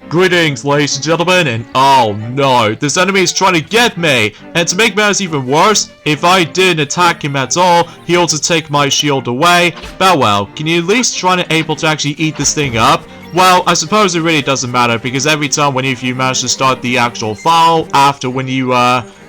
Greetings, ladies and gentlemen, and oh no, this enemy is trying to get me! And to make matters even worse, if I didn't attack him at all, he also take my shield away. But well, can you at least try to able to actually eat this thing up? Well, I suppose it really doesn't matter, because every time when you manage to start the actual file, after when you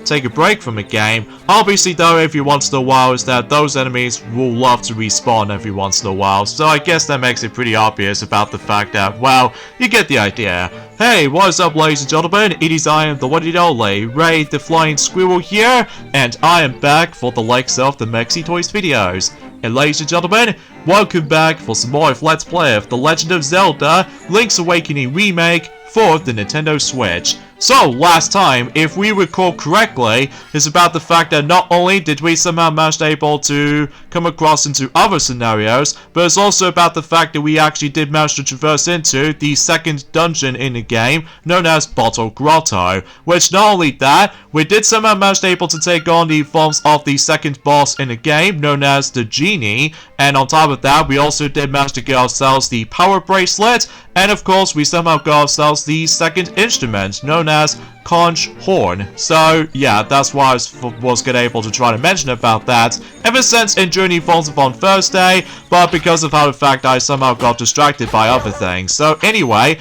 take a break from a game, obviously though every once in a while is that those enemies will love to respawn every once in a while, so I guess that makes it pretty obvious about the fact that, well, you get the idea. Hey, what is up ladies and gentlemen, it is I am the one and only Ray the Flying Squirrel here, and I am back for the likes of the Mexi Toys videos. And ladies and gentlemen, welcome back for some more of Let's Play of The Legend of Zelda Link's Awakening Remake for the Nintendo Switch. So, last time, if we recall correctly, is about the fact that not only did we somehow manage able to come across into other scenarios, but it's also about the fact that we actually did manage to traverse into the second dungeon in the game, known as Bottle Grotto. Which, not only that, we did somehow manage able to take on the forms of the second boss in the game, known as the Genie, and on top of that, we also did manage to get ourselves the Power Bracelet, and of course, we somehow got ourselves the second instrument, known as Conch Horn. So yeah, that's why I was getting able to try to mention about that ever since enjoying the forms on Thursday, but because of how the fact I somehow got distracted by other things. So anyway,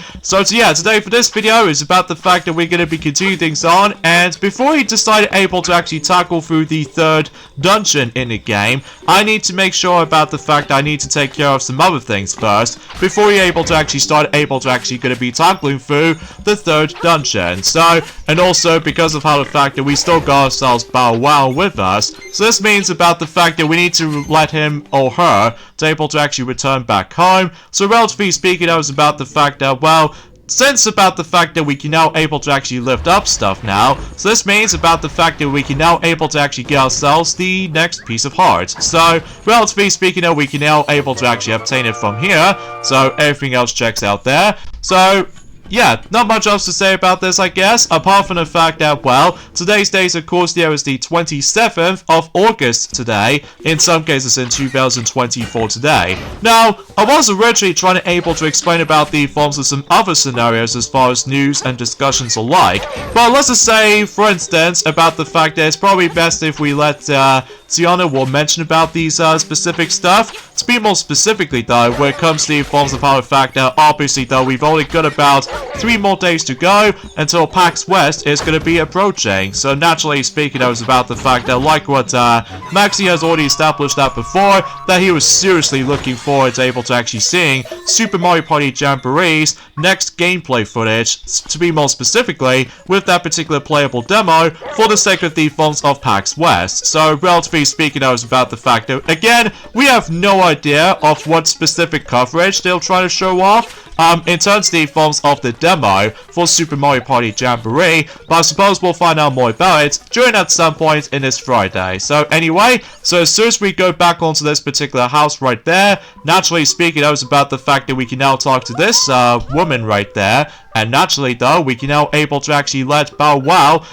yeah, today for this video is about the fact that we're going to be continuing things on, and before we decided able to actually tackle through the third dungeon in the game, I need to make sure about the fact I need to take care of some other things first, before you're able to actually start going to be tackling through the third dungeon. So, and also because of how the fact that we still got ourselves Bow Wow with us, so this means about the fact that we need to let him or her to able to actually return back home. So relatively speaking, that was about the fact that, well, since about the fact that we can now able to actually lift up stuff now, so this means about the fact that we can now able to actually get ourselves the next piece of heart. So, relatively speaking, we can now able to actually obtain it from here, so everything else checks out there. So, yeah, not much else to say about this, I guess, apart from the fact that, well, today's date, of course, there is the 27th of August today, in some cases in 2024 today. Now, I was originally trying to able to explain about the forms of some other scenarios as far as news and discussions alike, but let's just say, for instance, about the fact that it's probably best if we let Tiana will mention about these specific stuff. To be more specifically though, when it comes to the forms of how the fact that obviously though we've only got about 3 more days to go until PAX West is going to be approaching. So naturally speaking, I was about the fact that like what Maxi has already established that before, that he was seriously looking forward to able to actually seeing Super Mario Party Jamboree's next gameplay footage, to be more specifically, with that particular playable demo for the sake of the forms of PAX West. So relatively speaking, I was about the fact that, again, we have no idea of what specific coverage they'll try to show off in terms of the forms of the demo for Super Mario Party Jamboree, but I suppose we'll find out more about it during at some point in this Friday. So anyway, so as soon as we go back onto this particular house right there, naturally speaking, I was about the fact that we can now talk to this woman right there, and naturally though, we can now able to actually let Bow Wow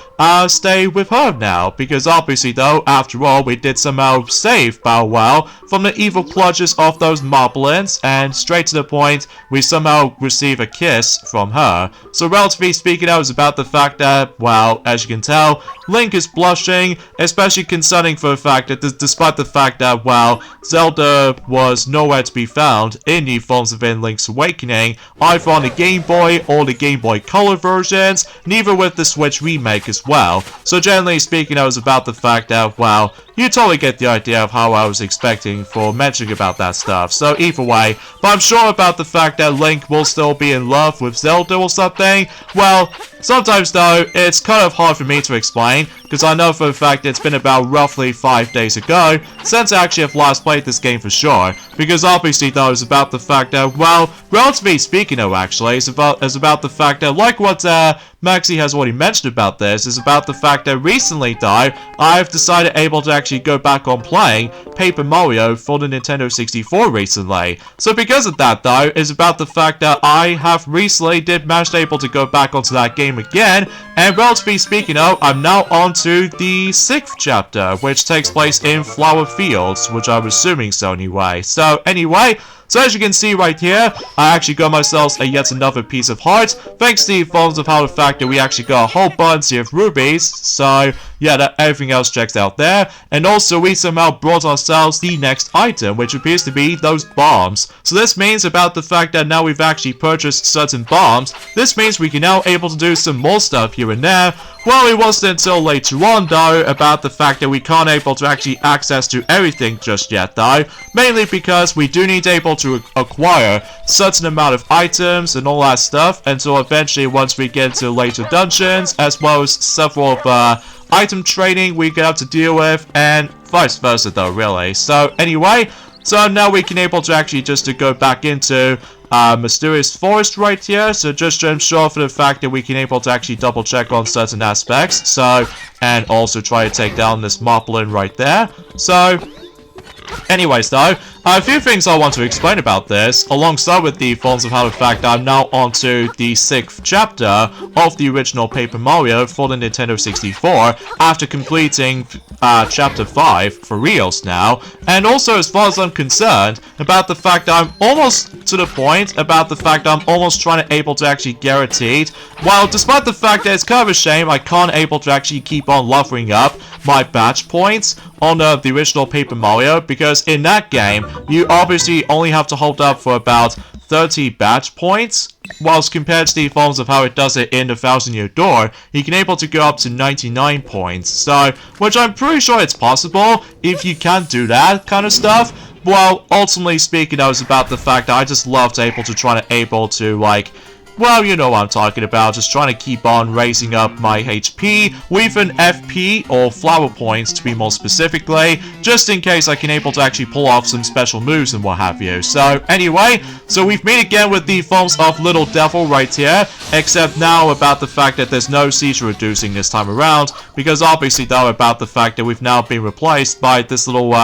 stay with her now, because obviously though, after all, we did somehow save Bow Wow from the evil clutches of those moblins, and straight to the point, we somehow receive a kiss from her. So relatively speaking, that was about the fact that, well, as you can tell, Link is blushing, especially concerning for the fact that despite the fact that, well, Zelda was nowhere to be found in the forms of Link's Awakening, either on the Game Boy or the Game Boy Color versions, neither with the Switch remake as well. So generally speaking, that was about the fact that, well, you totally get the idea of how I was expecting for mentioning about that stuff. So either way, but I'm sure about the fact that Link will still be in love with Zelda or something. Well, sometimes though, it's kind of hard for me to explain, because I know for a fact it's been about roughly 5 days ago since I actually have last played this game for sure. Because obviously though, it's about the fact that, well, relatively speaking though actually, it's about the fact that, like what Maxi has already mentioned about this, is about the fact that recently though, I've decided able to actually go back on playing Paper Mario for the Nintendo 64 recently. So because of that though, is about the fact that I have recently did manage able to go back onto that game again, and relatively speaking though, I'm now on to the 6th chapter, which takes place in Flower Fields, which I'm assuming so anyway. So anyway, So as you can see right here, I actually got myself yet another piece of heart, thanks to the forms of how the fact that we actually got a whole bunch of rubies. So yeah, that everything else checks out there. And also we somehow brought ourselves the next item, which appears to be those bombs. So this means about the fact that now we've actually purchased certain bombs, this means we can now able to do some more stuff here and there. Well, it wasn't until later on though about the fact that we can't able to actually access to everything just yet though, mainly because we do need able to acquire certain amount of items and all that stuff until eventually once we get to later dungeons, as well as several of item trading we have to deal with, and vice versa though really. So anyway, so now we can able to actually just to go back into Mysterious Forest right here, so just to ensure for the fact that we can able to actually double check on certain aspects, so, and also try to take down this Moblin right there. So anyways though, a few things I want to explain about this, alongside with the forms of how the fact that I'm now onto the 6th chapter of the original Paper Mario for the Nintendo 64, after completing chapter 5 for reals now, and also as far as I'm concerned, about the fact that I'm almost to the point, about the fact that I'm almost trying to able to actually guaranteed, while despite the fact that it's kind of a shame I can't able to actually keep on leveling up my badge points on the original Paper Mario, because in that game, you obviously only have to hold up for about 30 badge points, whilst compared to the forms of how it does it in the Thousand Year Door, you can able to go up to 99 points, so, which I'm pretty sure it's possible if you can do that kind of stuff. Well, ultimately speaking, that was about the fact that I just love to able to like, well, you know what I'm talking about, just trying to keep on raising up my HP with an FP, or flower points to be more specifically, just in case I can able to actually pull off some special moves and what have you. So anyway, so we've met again with the forms of Little Devil right here, except now about the fact that there's no seizure reducing this time around, because obviously though about the fact that we've now been replaced by this little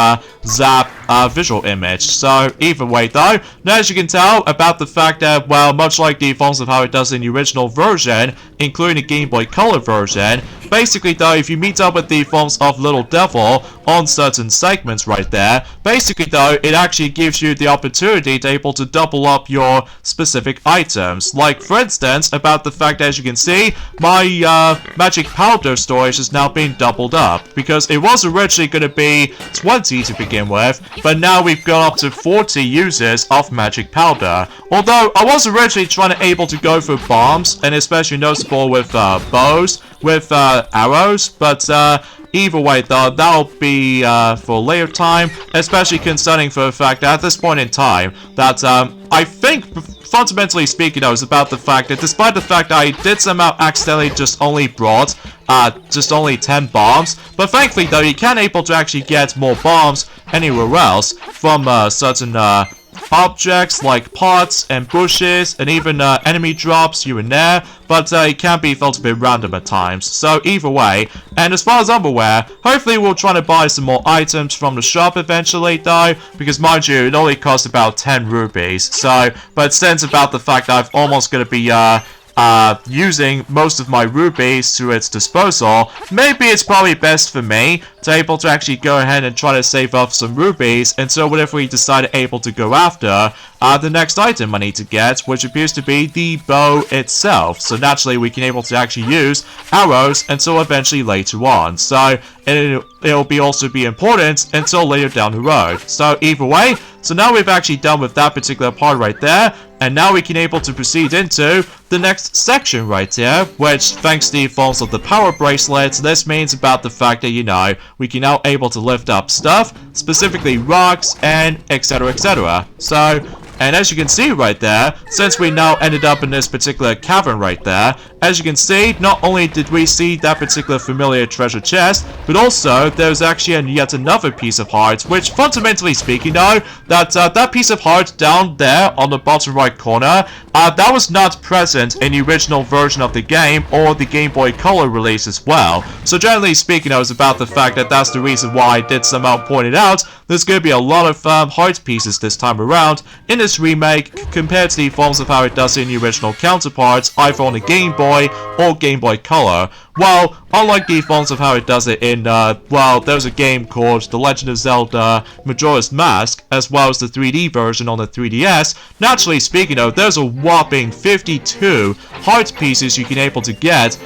zap visual image. So either way though, now as you can tell about the fact that, well, much like the forms of how it does in the original version, including the Game Boy Color version, basically though, if you meet up with the forms of Little Devil on certain segments right there, basically though, it actually gives you the opportunity to able to double up your specific items. Like for instance, about the fact that, as you can see, my magic powder storage has now been doubled up, because it was originally going to be 20 to begin with, but now we've got up to 40 uses of magic powder. Although I was originally trying to able to go for bombs, and especially noticeable with bows, with arrows, but either way though, that'll be for later time, especially concerning for the fact that at this point in time, that I think fundamentally speaking though, is about the fact that despite the fact that I did somehow accidentally just only brought just only 10 bombs, but thankfully though, you can able to actually get more bombs anywhere else from certain objects like pots and bushes, and even enemy drops here and there, but it can be felt a bit random at times. So either way, and as far as I'm aware, hopefully we'll try to buy some more items from the shop eventually though, because mind you, it only costs about 10 rupees. So, but since about the fact that I've almost gonna be using most of my rupees to its disposal, maybe it's probably best for me to able to actually go ahead and try to save up some rupees until whenever we decide able to go after the next item I need to get, which appears to be the bow itself. So naturally we can able to actually use arrows until eventually later on. So it'll be also be important until later down the road. So either way, so now we've actually done with that particular part right there, and now we can able to proceed into the next section right here, which thanks to the forms of the power bracelets, this means about the fact that, you know, we can now able to lift up stuff, specifically rocks and etc etc. So, and as you can see right there, since we now ended up in this particular cavern right there, as you can see, not only did we see that particular familiar treasure chest, but also there's actually yet another piece of heart, which fundamentally speaking though, that piece of heart down there on the bottom right corner, that was not present in the original version of the game or the Game Boy Color release as well. So generally speaking, I was about the fact that that's the reason why I did somehow point it out. There's going to be a lot of heart pieces this time around in this this remake, compared to the forms of how it does in the original counterparts, either on the Game Boy or Game Boy Color, well, unlike the forms of how it does it in, well, there's a game called The Legend of Zelda Majora's Mask, as well as the 3D version on the 3DS. Naturally speaking, though, there's a whopping 52 heart pieces you can able to get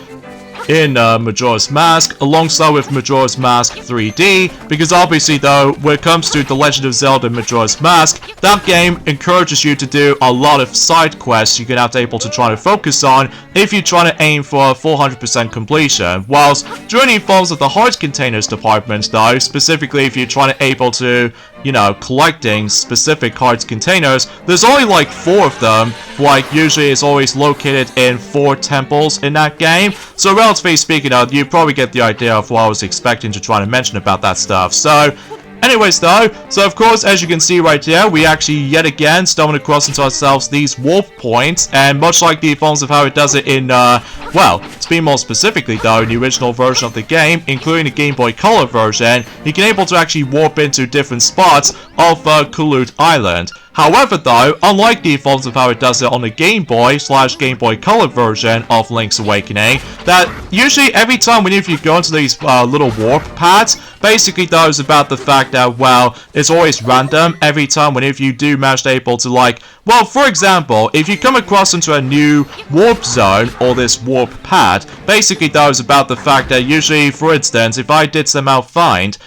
in Majora's Mask, alongside with Majora's Mask 3D, because obviously though, when it comes to The Legend of Zelda Majora's Mask, that game encourages you to do a lot of side quests you're gonna have to able to try to focus on if you're trying to aim for a 400% completion, whilst during the forms of the heart containers department though, specifically if you're trying to able to, you know, collecting specific heart containers, there's only like 4 of them, like usually it's always located in 4 temples in that game, so relatively speaking, you probably get the idea of what I was expecting to try to mention about that stuff. So, anyways though, so of course, as you can see right here, we actually yet again stumbled across into ourselves these warp points, and much like the forms of how it does it in, well, to be more specifically though, in the original version of the game, including the Game Boy Color version, you can able to actually warp into different spots of Kulut Island. However though, unlike the forms of how it does it on the Game Boy / Game Boy Color version of Link's Awakening, that usually every time whenever you go into these little warp pads, basically though is about the fact that, well, it's always random every time whenever you do manage to able to, like, well, for example, if you come across into a new warp zone or this warp pad, basically though is about the fact that usually, for instance, if I did somehow find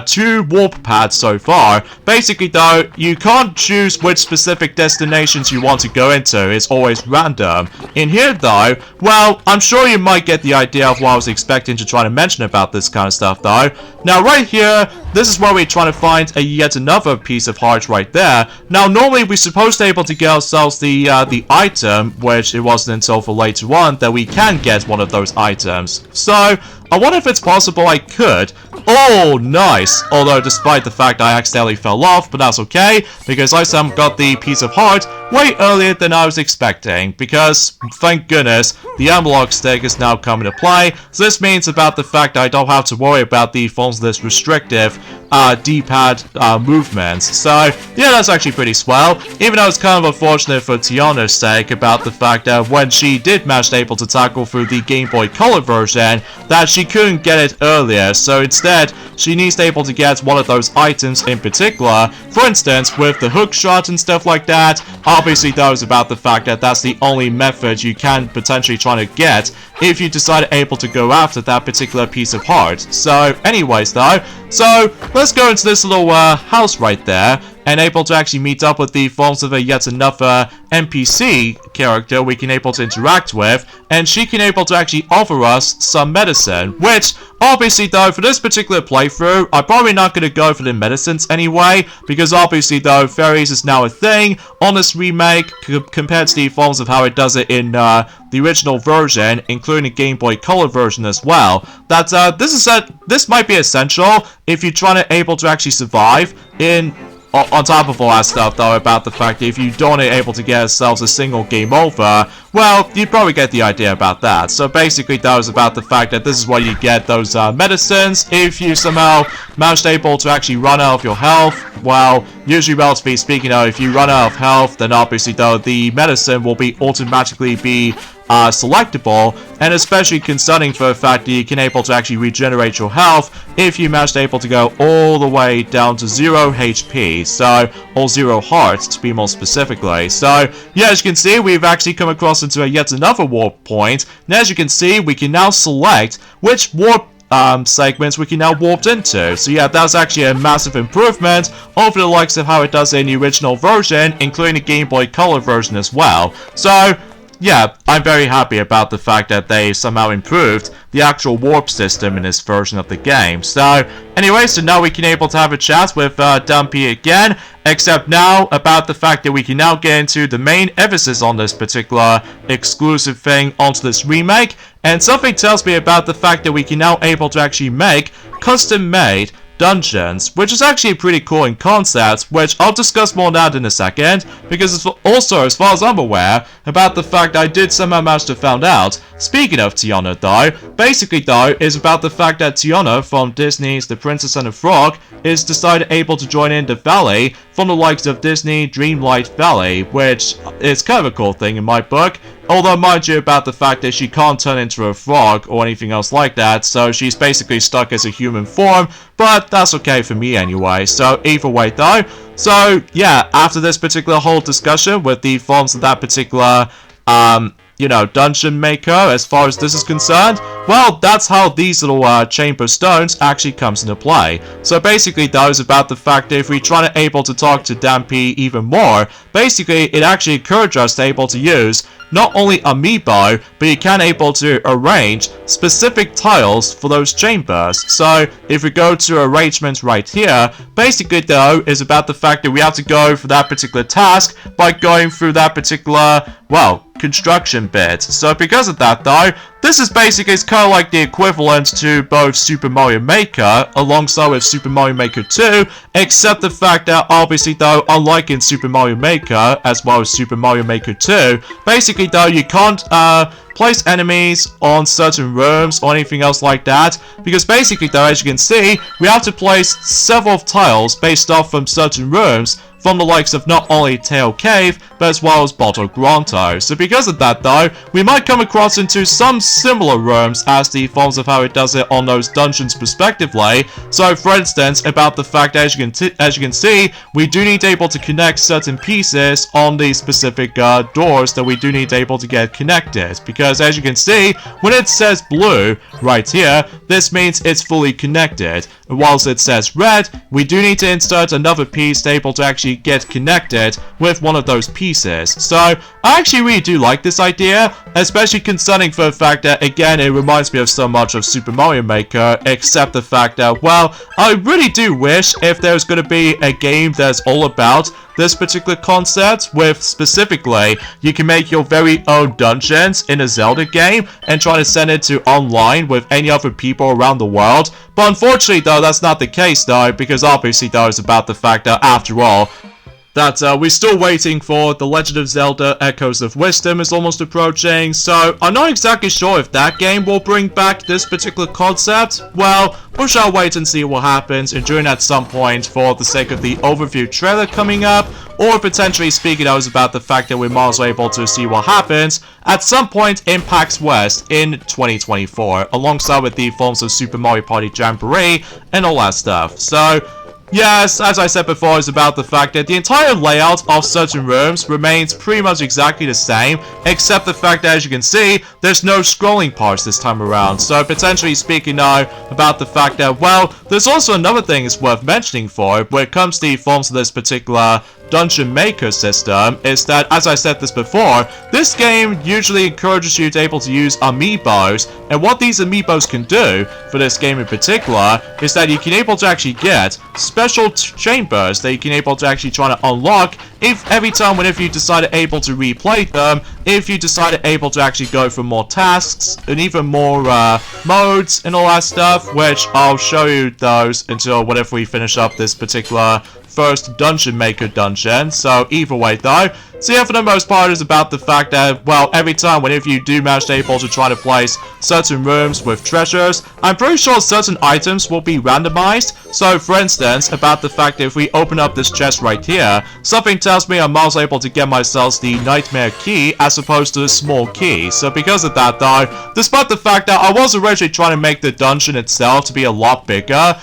2 warp pads so far, basically though, you can't choose which specific destinations you want to go into, it's always random. In here though, well, I'm sure you might get the idea of what I was expecting to try to mention about this kind of stuff though. Now right here, this is where we're trying to find yet another piece of heart right there. Now normally we're supposed to be able to get ourselves the item, which it wasn't until for later on that we can get one of those items. So, I wonder if it's possible I could. Oh, nice. Although, despite the fact I accidentally fell off, but that's okay, because I somehow got the piece of heart way earlier than I was expecting, because, thank goodness, the analog stick is now coming to play, so this means about the fact I don't have to worry about the forms of this restrictive D-pad movements. So, yeah, that's actually pretty swell, even though it's kind of unfortunate for Tiana's sake about the fact that when she did manage to able to tackle through the Game Boy Color version, that she couldn't get it earlier, so instead, she needs to able to get one of those items in particular, for instance, with the hook shot and stuff like that. Obviously, though, it's about the fact that that's the only method you can potentially try to get if you decide able to go after that particular piece of heart. So, anyways, though, so let's go into this little house right there, and able to actually meet up with the forms of yet another NPC character we can able to interact with, and she can able to actually offer us some medicine, which, obviously though, for this particular playthrough, I'm probably not going to go for the medicines anyway, because obviously though, fairies is now a thing on this remake, compared to the forms of how it does it in the original version, including the Game Boy Color version as well, that this might be essential if you're trying to able to actually survive in on top of all that stuff, though, about the fact that if you don't able to get yourselves a single game over, well, you probably get the idea about that. So basically, that was about the fact that this is where you get those medicines. If you somehow managed able to actually run out of your health, well, usually relatively speaking, if you run out of health, then obviously, though, the medicine will be automatically be selectable, and especially concerning for the fact that you can able to actually regenerate your health if you manage to able to go all the way down to 0 HP, so, or 0 hearts to be more specifically. So, yeah, as you can see, we've actually come across into yet another warp point, and as you can see, we can now select which warp segments we can now warp into. So yeah, that's actually a massive improvement over the likes of how it does in the original version, including the Game Boy Color version as well. So, yeah, I'm very happy about the fact that they somehow improved the actual warp system in this version of the game. So, anyway, so now we can able to have a chat with Dampe again, except now about the fact that we can now get into the main emphasis on this particular exclusive thing onto this remake, and something tells me about the fact that we can now able to actually make custom-made dungeons, which is actually pretty cool in concept, which I'll discuss more on that in a second, because it's also, as far as I'm aware, about the fact I did somehow manage to find out, speaking of Tiana though, basically though, is about the fact that Tiana from Disney's The Princess and the Frog is decided able to join in the valley from the likes of Disney Dreamlight Valley, which is kind of a cool thing in my book. Although, mind you, about the fact that she can't turn into a frog or anything else like that, so she's basically stuck as a human form, but that's okay for me anyway, so either way though. So, yeah, after this particular whole discussion with the forms of that particular, you know, dungeon maker, as far as this is concerned, well, that's how these little chamber stones actually comes into play. So basically, though, is about the fact that if we try to able to talk to Dampe even more, basically, it actually encourages us to able to use not only amiibo, but you can able to arrange specific tiles for those chambers. So if we go to arrangements right here, basically though is about the fact that we have to go for that particular task by going through that particular, well, construction bit. So because of that though, this is basically kind of like the equivalent to both Super Mario Maker alongside with Super Mario Maker 2, except the fact that obviously though, unlike in Super Mario Maker as well as Super Mario Maker 2, basically though you can't place enemies on certain rooms or anything else like that, because basically though, as you can see, we have to place several tiles based off from certain rooms from the likes of not only Tail Cave, but as well as Bottle Grotto. So because of that though, we might come across into some similar rooms as the forms of how it does it on those dungeons respectively. So for instance, about the fact that as you can see, we do need to able to connect certain pieces on the specific doors that we do need to able to get connected. Because as you can see, when it says blue right here, this means it's fully connected. And whilst it says red, we do need to insert another piece to able to actually get connected with one of those pieces. So I actually really do like this idea, especially concerning for the fact that again it reminds me of so much of Super Mario Maker, except the fact that, well, I really do wish if there's going to be a game that's all about this particular concept, with specifically you can make your very own dungeons in a Zelda game and try to send it to online with any other people around the world. But unfortunately though, that's not the case though, because obviously though it's about the fact that after all, that we're still waiting for The Legend of Zelda Echoes of Wisdom is almost approaching, so I'm not exactly sure if that game will bring back this particular concept. Well, we shall wait and see what happens, and during at some point for the sake of the overview trailer coming up, or potentially speaking out about the fact that we're more as well able to see what happens at some point in PAX West in 2024, alongside with the forms of Super Mario Party Jamboree and all that stuff. So yes, as I said before, it's about the fact that the entire layout of certain rooms remains pretty much exactly the same, except the fact that, as you can see, there's no scrolling parts this time around. So potentially speaking now about the fact that, well, there's also another thing it's worth mentioning for when it comes to the forms of this particular dungeon maker system, is that, as I said this before, this game usually encourages you to able to use amiibos, and what these amiibos can do for this game in particular is that you can able to actually get special chambers that you can able to actually try to unlock if every time whenever you decide to able to replay them, if you decide to able to actually go for more tasks and even more modes and all that stuff, which I'll show you those until whenever we finish up this particular first dungeon maker dungeon. So either way though, so yeah, for the most part is about the fact that, well, every time whenever you do manage to able to try to place certain rooms with treasures, I'm pretty sure certain items will be randomized. So for instance, about the fact that if we open up this chest right here, something tells me I'm also able to get myself the nightmare key as opposed to the small key. So because of that though, despite the fact that I was originally trying to make the dungeon itself to be a lot bigger,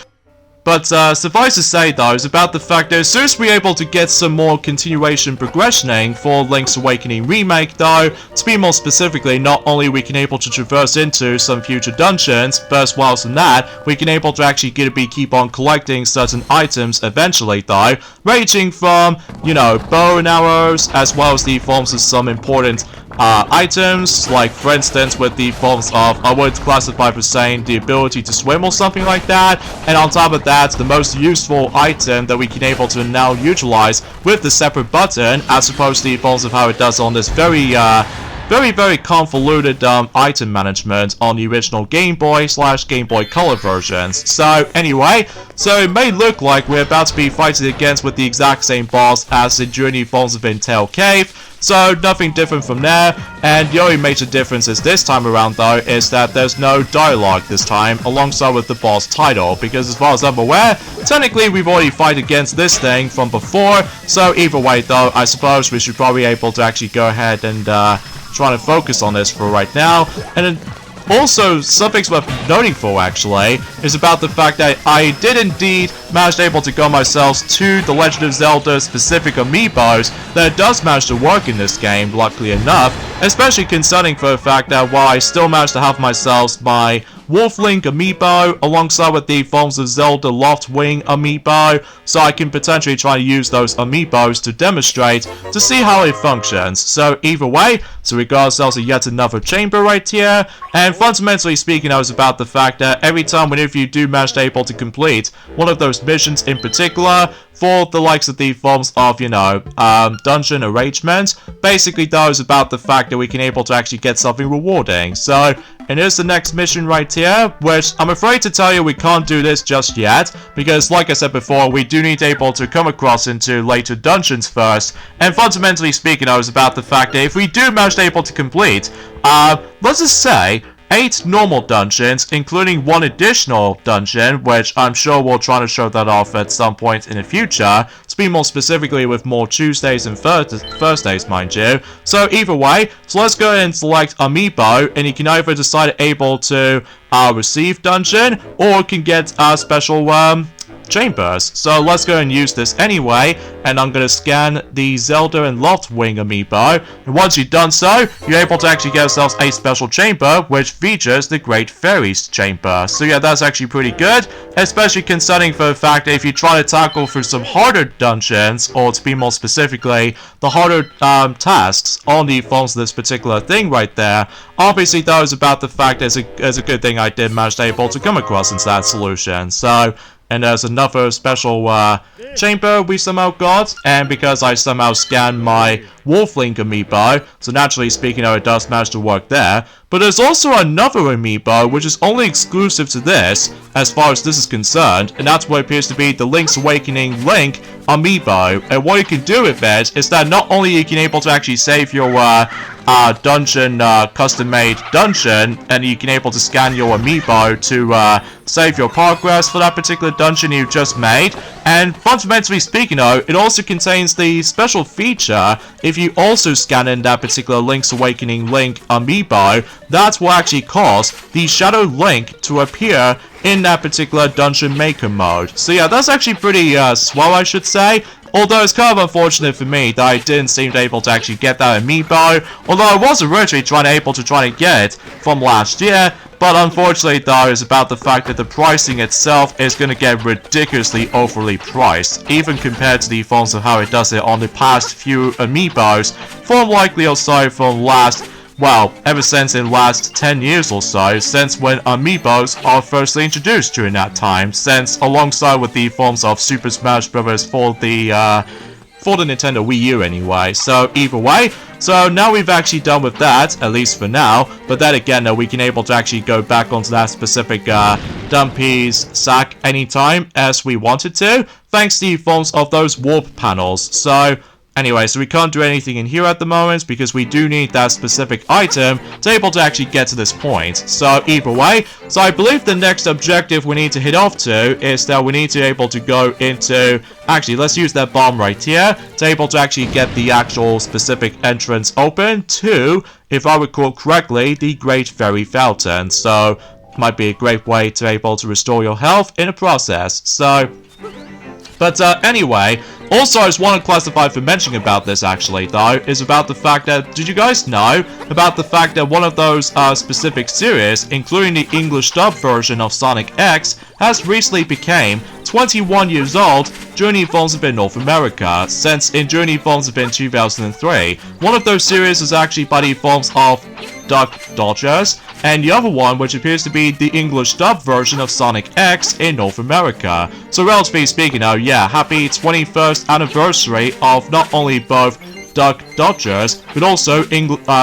but suffice to say though, is about the fact that as soon as we're able to get some more continuation progressioning for Link's Awakening Remake though, to be more specifically, not only we can able to traverse into some future dungeons, but as well as in that, we can able to actually keep on collecting certain items eventually though, ranging from, you know, bow and arrows, as well as the forms of some important items, like for instance with the forms of, I would classify for saying, the ability to swim or something like that, and on top of that, the most useful item that we can able to now utilize with the separate button, as opposed to the forms of how it does on this very very, very convoluted item management on the original Game Boy / Game Boy Color versions. So anyway, so it may look like we're about to be fighting against with the exact same boss as in Journey Falls Within Tail Cave. So nothing different from there, and the only major difference is this time around though is that there's no dialogue this time alongside with the boss title, because as far as I'm aware, technically we've already fought against this thing from before. So either way though, I suppose we should probably be able to actually go ahead and try to focus on this for right now. And then also, something's worth noting for, actually, is about the fact that I did indeed manage to able to go myself to the Legend of Zelda specific amiibos that does manage to work in this game, luckily enough, especially concerning for the fact that while I still managed to have myself my Wolf Link amiibo alongside with the Forms of Zelda Loft Wing amiibo, so I can potentially try to use those amiibos to demonstrate to see how it functions. So either way, so we got ourselves yet another chamber right here, and fundamentally speaking, I was about the fact that every time whenever you do manage to able to complete one of those missions in particular, for the likes of the forms of, you know, dungeon arrangements, basically those about the fact that we can able to actually get something rewarding. So, and here's the next mission right here, which I'm afraid to tell you we can't do this just yet, because like I said before, we do need to able to come across into later dungeons first, and fundamentally speaking, I was about the fact that if we do manage to able to complete, let's just say, 8 normal dungeons, including 1 additional dungeon, which I'm sure we'll try to show that off at some point in the future, to be more specifically with more Tuesdays and Thursdays, mind you. So either way, so let's go ahead and select Amiibo, and you can either decide able to receive dungeon, or can get special chambers. So let's go and use this anyway, and I'm going to scan the Zelda and Loft Wing amiibo, and once you've done so, you're able to actually get yourselves a special chamber which features the Great Fairies chamber. So yeah, that's actually pretty good, especially concerning for the fact that if you try to tackle through some harder dungeons, or to be more specifically, the harder tasks on the forms of this particular thing right there, obviously that was about the fact that it's a good thing I did manage to able to come across into that solution. So, and there's another special chamber we somehow got, and because I somehow scanned my Wolf Link amiibo, so naturally speaking, it does manage to work there. But there's also another amiibo which is only exclusive to this, as far as this is concerned, and that's what appears to be the Link's Awakening Link amiibo. And what you can do with it is that not only you can able to actually save your dungeon, custom-made dungeon, and you can able to scan your amiibo to save your progress for that particular dungeon you just made, and fundamentally speaking though, it also contains the special feature, if you also scan in that particular Link's Awakening Link amiibo, that's what actually cause the Shadow Link to appear in that particular Dungeon Maker mode. So yeah, that's actually pretty swell, I should say. Although it's kind of unfortunate for me that I didn't seem able to actually get that amiibo, although I was originally able to get it from last year, but unfortunately though it's about the fact that the pricing itself is going to get ridiculously overly priced, even compared to the forms of how it does it on the past few amiibos, from likely or so from last, well, ever since in the last 10 years or so, since when amiibos are firstly introduced during that time, since alongside with the forms of Super Smash Bros. For the Nintendo Wii U anyway. So either way, so now we've actually done with that, at least for now, but then again, we can able to actually go back onto that specific Dampe's sack anytime as we wanted to, thanks to the forms of those warp panels. So anyway, so we can't do anything in here at the moment because we do need that specific item to able to actually get to this point. So either way, so I believe the next objective we need to hit off to is that we need to able to go into, actually let's use that bomb right here to able to actually get the actual specific entrance open to, if I recall correctly, the Great Fairy Fountain. So might be a great way to able to restore your health in the process. So, but anyway, also I just want to classify for mentioning about this actually though, is about the fact that, did you guys know about the fact that one of those specific series, including the English dub version of Sonic X, has recently became 21 years old during the Falls of North America, since in Journey Falls of 2003. One of those series is actually by the forms of Duck Dodgers, and the other one which appears to be the English dub version of Sonic X in North America. So relatively speaking, oh yeah, happy 21st anniversary of not only both Duck Dodgers, but also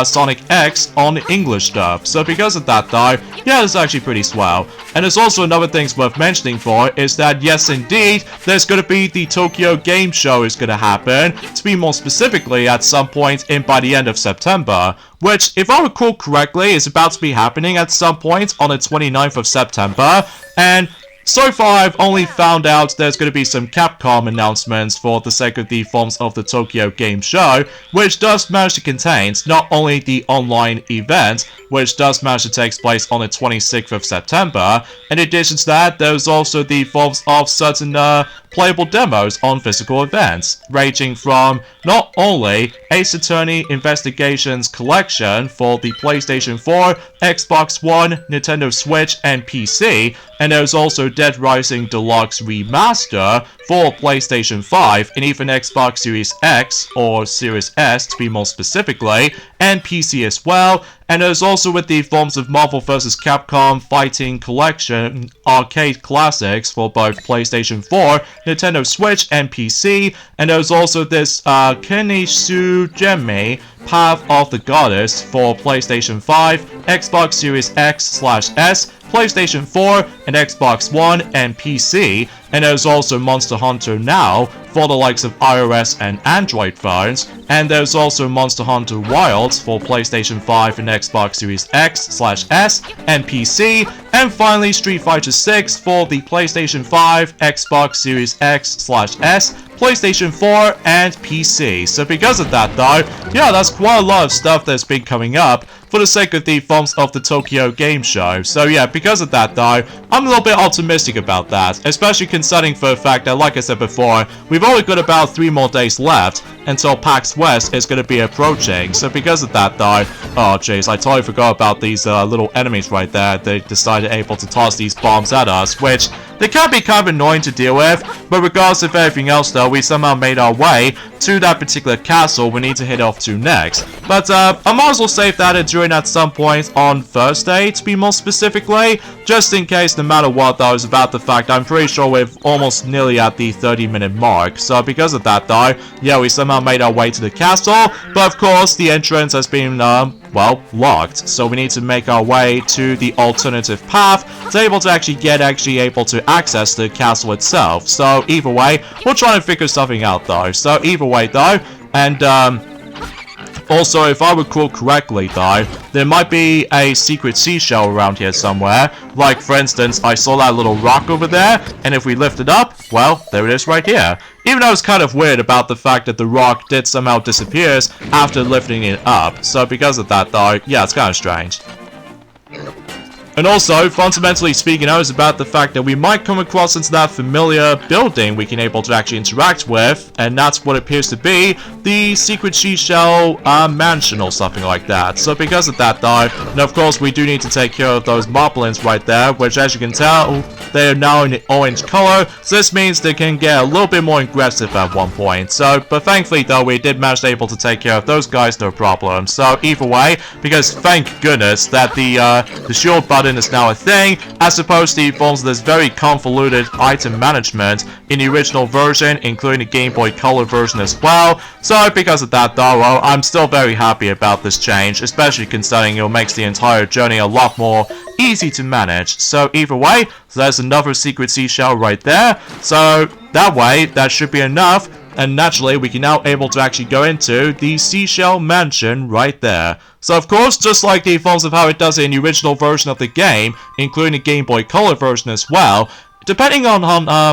Sonic X on English dub. So because of that though, yeah, it's actually pretty swell. And there's also another thing worth mentioning for is that yes indeed, there's gonna be the Tokyo Game Show is gonna happen, to be more specifically at some point by the end of September, which if I recall correctly is about to be happening at some point on the 29th of September, and so far, I've only found out there's going to be some Capcom announcements for the sake of the forms of the Tokyo Game Show, which does manage to contain not only the online event, which does manage to take place on the 26th of September, in addition to that, there's also the forms of certain playable demos on physical events, ranging from not only Ace Attorney Investigations Collection for the PlayStation 4, Xbox One, Nintendo Switch, and PC, and there's also Dead Rising Deluxe Remaster for PlayStation 5 and even Xbox Series X, or Series S to be more specifically, and PC as well. And there's also with the forms of Marvel vs. Capcom Fighting Collection arcade classics for both PlayStation 4, Nintendo Switch, and PC. And there's also this Kenishu Gemme Path of the Goddess for PlayStation 5, Xbox Series X/S, PlayStation 4, and Xbox One, and PC. And there's also Monster Hunter Now for the likes of iOS and Android phones. And there's also Monster Hunter Wilds for PlayStation 5 and Xbox Series X/S and PC. And finally Street Fighter 6 for the PlayStation 5, Xbox Series X/S, PlayStation 4, and PC. So because of that though, yeah, that's quite a lot of stuff that's been coming up for the sake of the forms of the Tokyo Game Show. So yeah, because of that though, I'm a little bit optimistic about that, especially considering for the fact that, like I said before, we've only got about 3 more days left until PAX West is going to be approaching. So because of that though, oh jeez, I totally forgot about these little enemies right there. They decided able to toss these bombs at us, which they can be kind of annoying to deal with, but regardless of everything else though, we somehow made our way to that particular castle we need to head off to next. But I might as well save that and join at some point on Thursday, to be more specifically, just in case no matter what though, is about the fact I'm pretty sure we're almost nearly at the 30-minute mark. So because of that though, yeah, we somehow made our way to the castle, but of course the entrance has been well, locked, so we need to make our way to the alternative path to able to actually able to access the castle itself. So either way, we're trying to figure something out though. So either way though, and also, if I recall correctly though, there might be a secret seashell around here somewhere. Like for instance, I saw that little rock over there, and if we lift it up, well, there it is right here. Even though it's kind of weird about the fact that the rock did somehow disappear after lifting it up. So because of that though, yeah, it's kind of strange. And also, fundamentally speaking, I was about the fact that we might come across into that familiar building we can able to actually interact with, and that's what appears to be the secret seashell mansion or something like that. So because of that though, and of course we do need to take care of those moblins right there, which as you can tell, they are now in the orange color, so this means they can get a little bit more aggressive at one point. So, but thankfully though, we did manage to able to take care of those guys, no problem. So either way, because thank goodness that the shield button is now a thing, as opposed to the forms of this very convoluted item management in the original version, including the Game Boy Color version as well. So because of that though, well, I'm still very happy about this change, especially considering it makes the entire journey a lot more easy to manage. So either way, there's another secret seashell right there, so that way that should be enough. And naturally, we can now able to actually go into the Seashell Mansion right there. So of course, just like the forms of how it does in the original version of the game, including the Game Boy Color version as well, depending on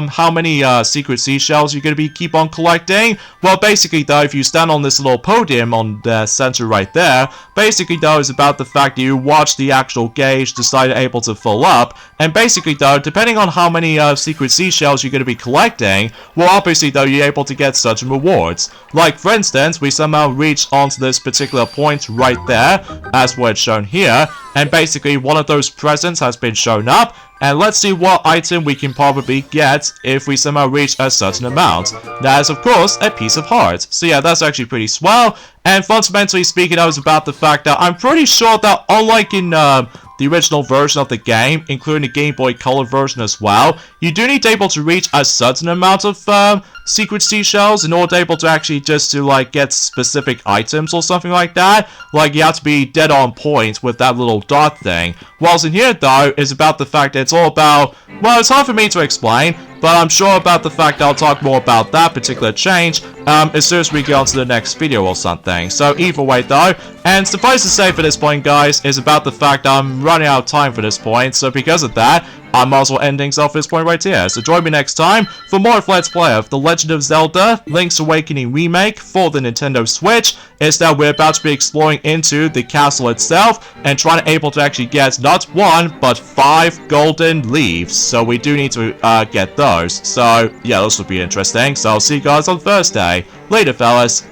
how many secret seashells you're going to be keep on collecting, well basically though, if you stand on this little podium on the center right there, basically though is about the fact that you watch the actual gauge decide able to fill up, and basically though, depending on how many secret seashells you're going to be collecting, well obviously though you're able to get certain rewards. Like for instance, we somehow reached onto this particular point right there, as what it's shown here, and basically one of those presents has been shown up, and let's see what item we can probably get if we somehow reach a certain amount. That is of course a piece of heart. So yeah, that's actually pretty swell. And fundamentally speaking, that was about the fact that I'm pretty sure that unlike in the original version of the game, including the Game Boy Color version as well, you do need to able to reach a certain amount of secret seashells in order able to actually just to like get specific items or something like that. Like you have to be dead on point with that little dot thing. Whilst in here though is about the fact that it's all about, well, it's hard for me to explain, but I'm sure about the fact I'll talk more about that particular change as soon as we get on to the next video or something. So either way though, and suffice to say for this point guys, is about the fact I'm running out of time for this point, so because of that, I might as well end things off this point right here. So join me next time for more of Let's Play of The Legend of Zelda Link's Awakening Remake for the Nintendo Switch. Is that we're about to be exploring into the castle itself and trying to able to actually get not 1 but 5 golden leaves. So we do need to get those. So yeah, this will be interesting. So I'll see you guys on Thursday. Later fellas.